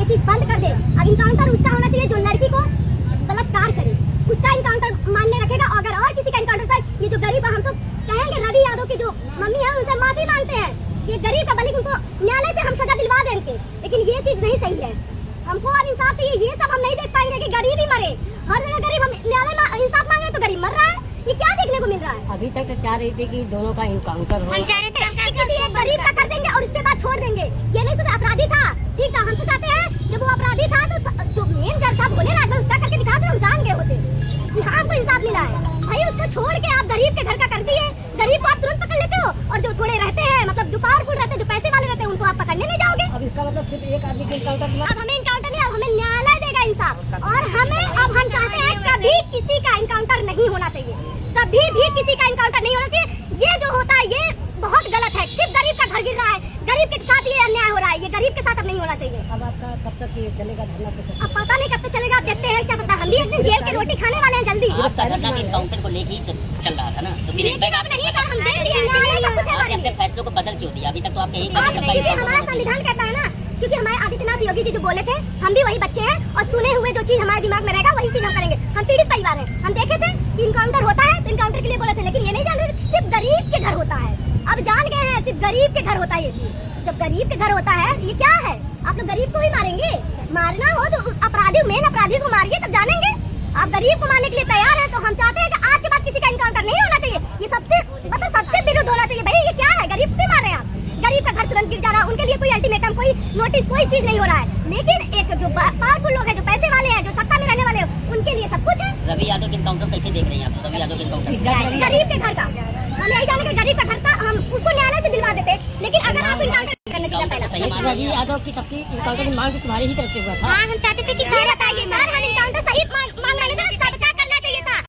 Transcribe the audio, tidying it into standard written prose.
ये चीज बंद कर दे। अब इनकाउंटर उसका होना चाहिए जो लड़की को बलात्कार करे, उसका इनकाउंटर मान्य रखेगा। अगर और किसी का इनकाउंटर था, ये जो गरीब, हम तो कहेंगे रवि यादव की जो मम्मी है उनसे माफी मांगते हैं। ये गरीब का बलि, उनको न्यायालय से हम सजा दिलवा देंगे, लेकिन ये चीज नहीं सही है। हमको अब इंसाफ चाहिए। ये सब हम नहीं देख पाएंगे कि गरीब ही मरे। हर जगह गरीब, हम न्यायालय में इंसाफ मांग रहे तो गरीब मर रहा है। ये क्या देखने को मिल रहा है? अभी तक तो चाह रही थी कि दोनों का इनकाउंटर हो, किसी एक गरीब का कर देंगे और उसके बाद छोड़ देंगे। ये नहीं सोचा अपराधी था, ठीक था, हम तो चाहते हैं जब वो अपराधी था तो जो मेन जज था बोले ना अगर उसका करके दिखा तो हम जान गए होते कि हाँ हमको इंसाफ मिला है। भाई उसको छोड़ के आप गरीब के घर का कर दिए। गरीब को आप तुरंत पकड़ लेते हो, और जो थोड़े रहते हैं, मतलब जो पावरफुल रहते हैं, जो पैसे वाले रहते हैं, उनको आप पकड़ने नहीं जाओगे। अब इसका मतलब सिर्फ एक आदमी के इनकाउंटर। अब हमें इनकाउंटर नहीं, अब हमें न्यायालय देगा इंसाफ। और हमें अब हम चाहते हैं कभी किसी का इनकाउंटर नहीं होना चाहिए, कभी भी किसी का इनकाउंटर नहीं होना चाहिए। ये जो होता है ये बहुत गलत है। सिर्फ गरीब का घर गिर रहा है, गरीब के साथ ये अन्याय हो रहा है। ये गरीब के साथ अब नहीं होना चाहिए। अब आपका कब तक ये चलेगा धरना? अब पता नहीं कब तक चलेगा, देखते हैं क्या पता। हम भी एक दिन जेल की रोटी खाने वाले हैं जल्दी। आपका धरना इनकाउंटर को लेके ही चल रहा था ना, तो फिर एक बैग आप नहीं सर, हम देख लिए न्यायालय सब कुछ है आपने अपने फैसलों को बदल क्यों दिया? अभी तक तो आपके यही क्योंकि हमारा संविधान कहता है ना, क्योंकि हमारे आदित्यनाथ योगी जी जो बोले थे, हम भी वही बच्चे हैं और सुने हुए जो चीज हमारे दिमाग में रहेगा वही चीज हम करेंगे। हम पीड़ित परिवार हैं, हम देखे थे कि इनकाउंटर होता है तो इनकाउंटर के लिए बोले थे, लेकिन ये नहीं जान रहे सिर्फ गरीब के घर होता है। अब जान गए हैं सिर्फ गरीब के घर होता है ये चीज। जब गरीब के घर होता है, ये क्या है? आप लोग गरीब को भी मारेंगे? मारना हो तो अपराधी, मेन अपराधी को मारिए तब जानेंगे। आप गरीब को मारने के लिए तैयार है, तो हम चाहते हैं कि आज के बाद किसी का इनकाउंटर नहीं होना चाहिए। ये सबसे विरुद्ध होना चाहिए। भाई ये क्या है? गरीब क्यों मार रहे हैं आप? गरीब का घर तुरंत गिर जा रहा है, उनके लिए कोई अल्टीमेटम, कोई नोटिस, कोई चीज नहीं हो रहा है। लेकिन एक जो पावरफुल लोग हैं, जो पैसे वाले हैं, जो सत्ता में रहने वाले हैं, उनके लिए सब कुछ है। रवि यादव के इनकाउंटर कैसे देख रहे हैं आप? रवि यादव के इनकाउंटर गरीब के घर का, हम यही जाने के गरीब का घर का, हम उसको न्यायालय से दिलवा देते। लेकिन अगर आप इनकाउंटर करने चाहिए पहला, रवि यादव की सबकी इनकाउंटर की मांग तुम्हारी ही तरफ से हुआ था। हाँ हम चाहते थे कि